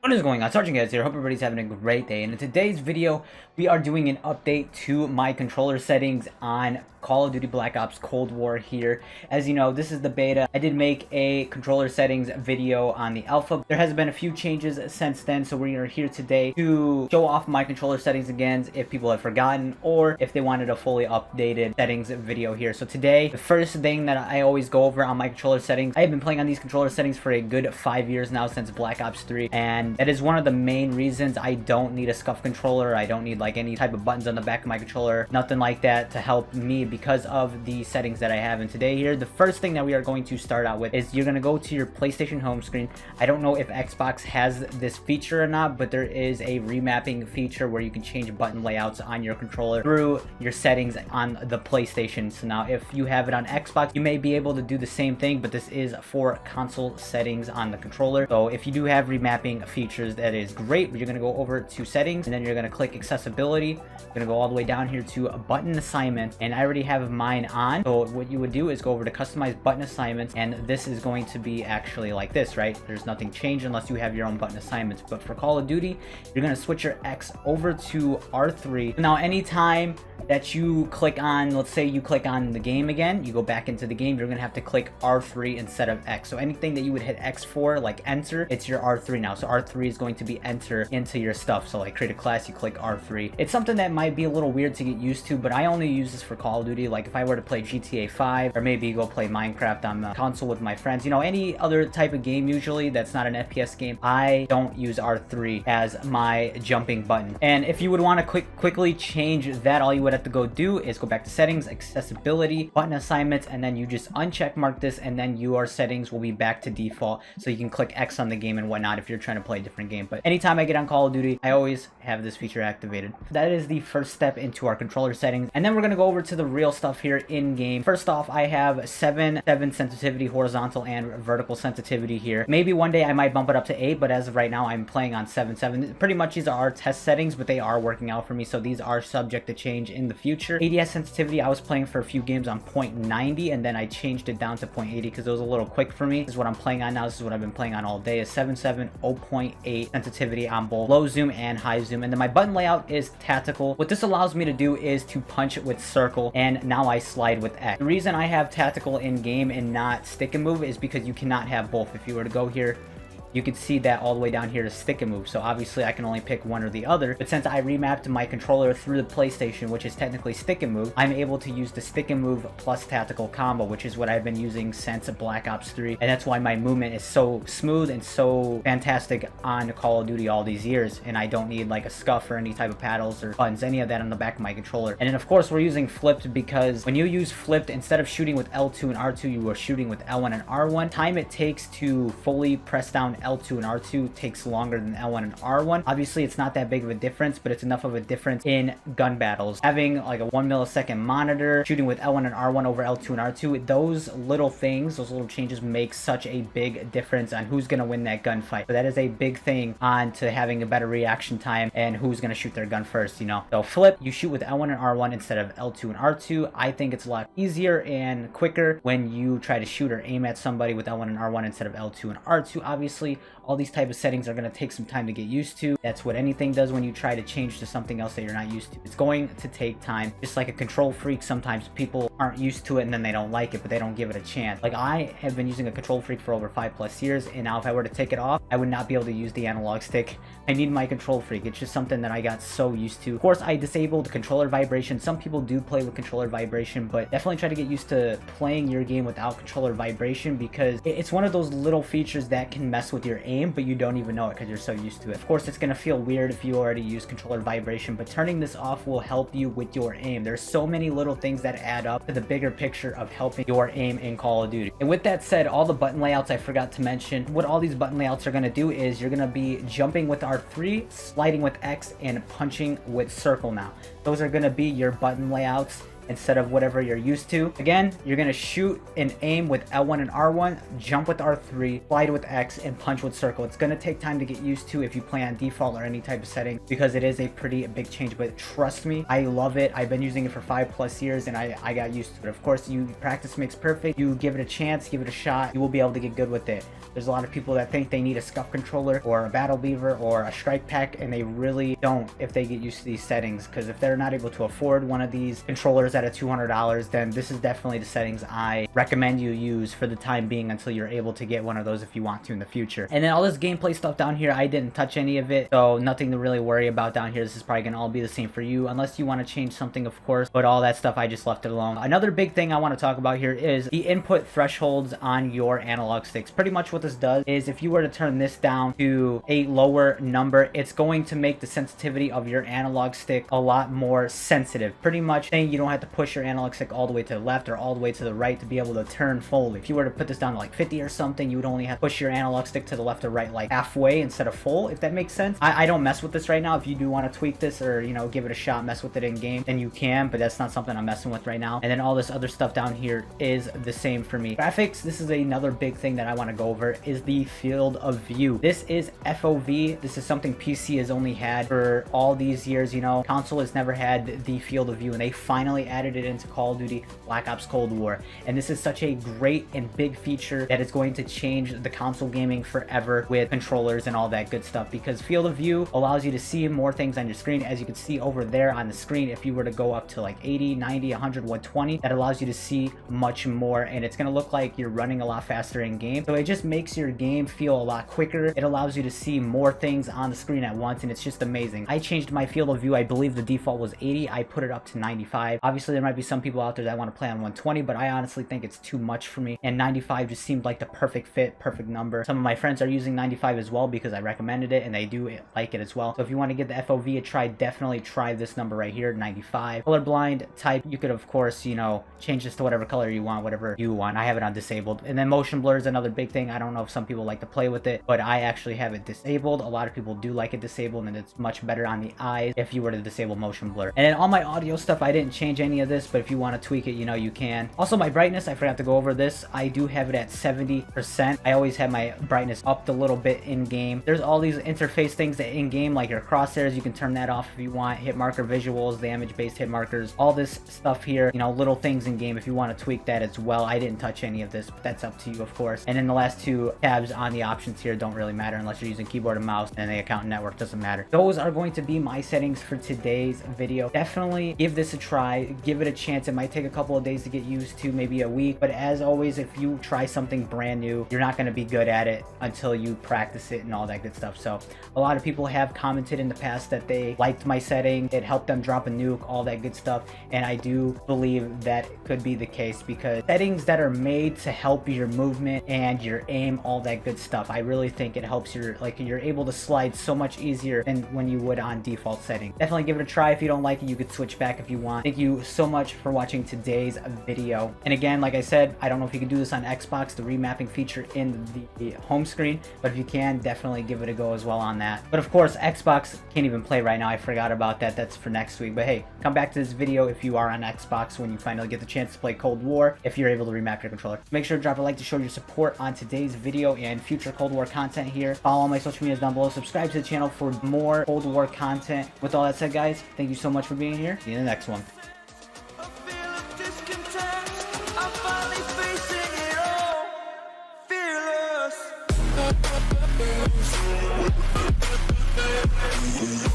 What is going on? Sergeant Guys here. Hope everybody's having a great day. And in today's video, we are doing an update to my controller settings on Call of Duty Black Ops Cold War here. As you know, this is the beta. I did make a controller settings video on the alpha. There has been a few changes since then, so we are here today to show off my controller settings again if people have forgotten or if they wanted a fully updated settings video here. So today, the first thing that I always go over on my controller settings, I have been playing on these controller settings for a good 5 years now, since Black Ops 3, and that is one of the main reasons I don't need a Scuf controller. I don't need like any type of buttons on the back of my controller, nothing like that to help me because of the settings that I have. And today here, the first thing that we are going to start out with is you're going to go to your PlayStation home screen. I don't know if Xbox has this feature or not, but there is a remapping feature where you can change button layouts on your controller through your settings on the PlayStation. So now if you have it on Xbox, you may be able to do the same thing, but this is for console settings on the controller. So if you do have remapping features, that is great. But you're going to go over to settings, and then you're going to click accessibility. You're going to go all the way down here to button assignment, and I already have mine on. So what you would do is go over to customize button assignments, and this is going to be actually like this, right? There's nothing changed unless you have your own button assignments. But for Call of Duty, you're going to switch your X over to R3. Now anytime that you click on, let's say you click on the game again, you go back into the game, you're going to have to click R3 instead of X. So anything that you would hit X for, like enter, it's your R3 now. So R3 is going to be enter into your stuff. So like create a class, you click R3. It's something that might be a little weird to get used to, but I only use this for Call of Duty. Like if I were to play GTA 5 or maybe go play Minecraft on the console with my friends, you know, any other type of game usually that's not an FPS game, I don't use R3 as my jumping button. And if you would want to quickly change that, all you would have to go do is go back to settings, accessibility, button assignments, and then you just uncheck mark this, and then your settings will be back to default, so you can click X on the game and whatnot if you're trying to play a different game. But anytime I get on Call of Duty, I always have this feature activated. That is the first step into our controller settings, and then we're going to go over to the real stuff here in game. First off, I have 7 sensitivity, horizontal and vertical sensitivity here. Maybe one day I might bump it up to 8, but as of right now I'm playing on 7. Pretty much these are our test settings, but they are working out for me, so these are subject to change in the future. ADS sensitivity, I was playing for a few games on 0.90, and then I changed it down to 0.80 because it was a little quick for me. This is what I'm playing on now. This is what I've been playing on all day, is 7.7, 0.8 sensitivity on both low zoom and high zoom. And then my button layout is tactical. What this allows me to do is to punch with circle, and now I slide with X. The reason I have tactical in game and not stick and move is because you cannot have both. If you were to go here, you can see that all the way down here to stick and move. So obviously I can only pick one or the other, but since I remapped my controller through the PlayStation, which is technically stick and move, I'm able to use the stick and move plus tactical combo, which is what I've been using since Black Ops 3, and that's why my movement is so smooth and so fantastic on Call of Duty all these years. And I don't need like a Scuf or any type of paddles or buttons, any of that on the back of my controller. And then of course we're using flipped, because when you use flipped, instead of shooting with L2 and R2, you are shooting with L1 and R1. Time it takes to fully press down L2 and R2 takes longer than L1 and R1. Obviously it's not that big of a difference, but it's enough of a difference in gun battles. Having like a 1 millisecond monitor, shooting with L1 and R1 over L2 and R2, those little things, those little changes make such a big difference on who's going to win that gunfight. So that is a big thing on to having a better reaction time and who's going to shoot their gun first, you know. So flip, you shoot with L1 and R1 instead of L2 and R2. I think it's a lot easier and quicker when you try to shoot or aim at somebody with L1 and R1 instead of L2 and R2. Obviously all these type of settings are going to take some time to get used to. That's what anything does when you try to change to something else that you're not used to. It's going to take time. Just like a control freak, sometimes people aren't used to it and then they don't like it, but they don't give it a chance. Like I have been using a control freak for over 5+ years, and now if I were to take it off, I would not be able to use the analog stick. I need my control freak. It's just something that I got so used to. Of course, I disabled controller vibration. Some people do play with controller vibration, but definitely try to get used to playing your game without controller vibration, because it's one of those little features that can mess with your aim, but you don't even know it because you're so used to it. Of course, it's going to feel weird if you already use controller vibration, but turning this off will help you with your aim. There's so many little things that add up to the bigger picture of helping your aim in Call of Duty. And with that said, all the button layouts I forgot to mention, what all these button layouts are going to do is you're going to be jumping with R3, sliding with X, and punching with circle now. Those are going to be your button layouts instead of whatever you're used to. Again, you're going to shoot and aim with L1 and R1, jump with R3, slide with X, and punch with circle. It's going to take time to get used to if you play on default or any type of setting, because it is a pretty big change, but trust me, I love it. I've been using it for 5+ years and I got used to it. Of course, you practice makes perfect. You give it a chance, give it a shot, you will be able to get good with it. There's a lot of people that think they need a Scuf controller or a Battle Beaver or a Strike Pack, and they really don't if they get used to these settings, because if they're not able to afford one of these controllers at a $200, then this is definitely the settings I recommend you use for the time being until you're able to get one of those if you want to in the future. And then all this gameplay stuff down here, I didn't touch any of it, so nothing to really worry about down here. This is probably gonna all be the same for you unless you want to change something, of course, but all that stuff I just left it alone. Another big thing I want to talk about here is the input thresholds on your analog sticks. Pretty much what this does is if you were to turn this down to a lower number, it's going to make the sensitivity of your analog stick a lot more sensitive. Pretty much saying you don't have to push your analog stick all the way to the left or all the way to the right to be able to turn fully. If you were to put this down to like 50 or something, you would only have to push your analog stick to the left or right like halfway instead of full, if that makes sense. I don't mess with this right now. If you do want to tweak this or, you know, give it a shot, mess with it in game, then you can, but that's not something I'm messing with right now. And then all this other stuff down here is the same for me. Graphics, this is another big thing that I want to go over, is the field of view. This is FOV. This is something PC has only had for all these years. You know, console has never had the field of view, and they finally added it into Call of Duty Black Ops Cold War. And this is such a great and big feature that is going to change the console gaming forever with controllers and all that good stuff, because field of view allows you to see more things on your screen. As you can see over there on the screen, if you were to go up to like 80, 90, 100, 120, that allows you to see much more, and it's going to look like you're running a lot faster in game. So it just makes your game feel a lot quicker. It allows you to see more things on the screen at once, and it's just amazing. I changed my field of view. I believe the default was 80. I put it up to 95. Obviously, there might be some people out there that want to play on 120, but I honestly think it's too much for me, and 95 just seemed like the perfect fit, perfect number. Some of my friends are using 95 as well because I recommended it, and they do like it as well. So if you want to get the FOV a try, definitely try this number right here, 95. Colorblind type, you could of course, you know, change this to whatever color you want, whatever you want. I have it on disabled. And then motion blur is another big thing. I don't know if some people like to play with it, but I actually have it disabled. A lot of people do like it disabled, and it's much better on the eyes if you were to disable motion blur. And then all my audio stuff, I didn't change any of this, but if you want to tweak it, you know, you can. Also, my brightness, I forgot to go over this. I do have it at 70%. I always have my brightness up a little bit in game. There's all these interface things that in game, like your crosshairs, you can turn that off if you want. Hit marker visuals, damage based hit markers, all this stuff here, you know, little things in game if you want to tweak that as well. I didn't touch any of this, but that's up to you, of course. And then the last two tabs on the options here don't really matter unless you're using keyboard and mouse, and the account network doesn't matter. Those are going to be my settings for today's video. Definitely give this a try, give it a chance. It might take a couple of days to get used to, maybe a week, but as always, if you try something brand new, you're not going to be good at it until you practice it and all that good stuff. So a lot of people have commented in the past that they liked my setting, it helped them drop a nuke, all that good stuff, and I do believe that could be the case, because settings that are made to help your movement and your aim, all that good stuff, I really think it helps your, like, you're able to slide so much easier than when you would on default setting. Definitely give it a try. If you don't like it, you could switch back if you want. Thank you so much for watching today's video. And again, like I said, I don't know if you can do this on Xbox, the remapping feature in the home screen, but if you can, definitely give it a go as well on that. But of course, Xbox can't even play right now. I forgot about that. That's for next week. But hey, come back to this video if you are on Xbox when you finally get the chance to play Cold War, if you're able to remap your controller. Make sure to drop a like to show your support on today's video and future Cold War content here. Follow all my social medias down below. Subscribe to the channel for more Cold War content. With all that said, guys, thank you so much for being here. See you in the next one. Fearless.